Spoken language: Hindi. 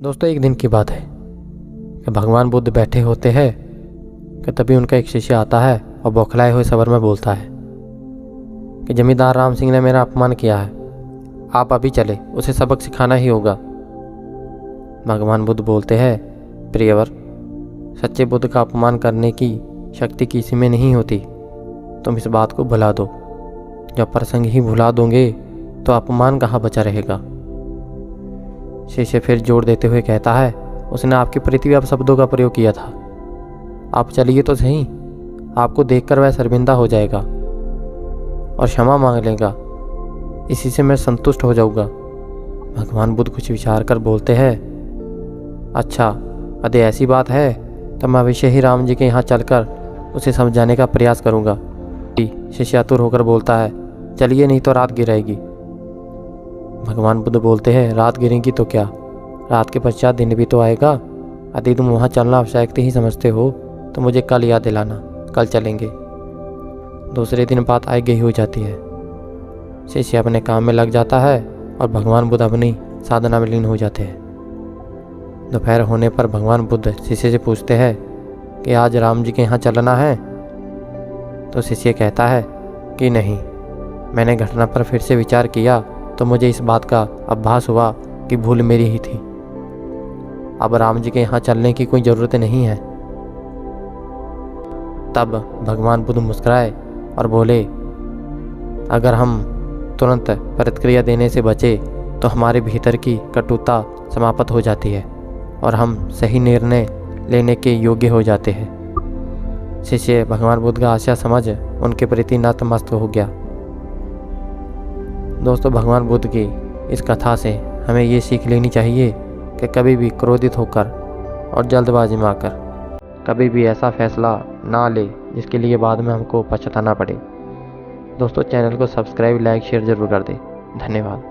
दोस्तों, एक दिन की बात है कि भगवान बुद्ध बैठे होते हैं कि तभी उनका एक शिष्य आता है और बौखलाए हुए स्वर में बोलता है कि जमींदार राम सिंह ने मेरा अपमान किया है, आप अभी चले, उसे सबक सिखाना ही होगा। भगवान बुद्ध बोलते हैं, प्रियवर, सच्चे बुद्ध का अपमान करने की शक्ति किसी में नहीं होती। तुम इस बात को भुला दो। जब प्रसंग ही भुला दोगे तो अपमान कहाँ बचा रहेगा। शिष्य फिर जोर देते हुए कहता है, उसने आपके प्रति अपशब्दों का प्रयोग किया था। आप चलिए तो सही, आपको देखकर वह शर्मिंदा हो जाएगा और क्षमा मांग लेगा। इसी से मैं संतुष्ट हो जाऊंगा। भगवान बुद्ध कुछ विचार कर बोलते हैं, अच्छा, यदि ऐसी बात है तो मैं अवश्य ही राम जी के यहाँ चलकर उसे समझाने का प्रयास करूंगा। शिष्य आतुर होकर बोलता है, चलिए, नहीं तो रात गिरेगी। भगवान बुद्ध बोलते हैं, रात गिरेगी तो क्या, रात के पश्चात दिन भी तो आएगा। यदि तुम वहाँ चलना आवश्यक ही समझते हो तो मुझे कल याद दिलाना, कल चलेंगे। दूसरे दिन बात आई गई हो जाती है। शिष्य अपने काम में लग जाता है और भगवान बुद्ध अपनी साधना में लीन हो जाते हैं। दोपहर होने पर भगवान बुद्ध शिष्य से पूछते हैं कि आज राम जी के यहाँ चलना है। तो शिष्य कहता है कि नहीं, मैंने घटना पर फिर से विचार किया तो मुझे इस बात का आभास हुआ कि भूल मेरी ही थी। अब राम जी के यहाँ चलने की कोई ज़रूरत नहीं है। तब भगवान बुद्ध मुस्कुराए और बोले, अगर हम तुरंत प्रतिक्रिया देने से बचे तो हमारे भीतर की कटुता समाप्त हो जाती है और हम सही निर्णय लेने के योग्य हो जाते हैं। शिष्य भगवान बुद्ध का आशय समझ उनके प्रति नतमस्तक हो गया। दोस्तों, भगवान बुद्ध की इस कथा से हमें ये सीख लेनी चाहिए कि कभी भी क्रोधित होकर और जल्दबाजी में आकर कभी भी ऐसा फैसला ना ले जिसके लिए बाद में हमको पछताना पड़े। दोस्तों, चैनल को सब्सक्राइब, लाइक, शेयर ज़रूर कर दें। धन्यवाद।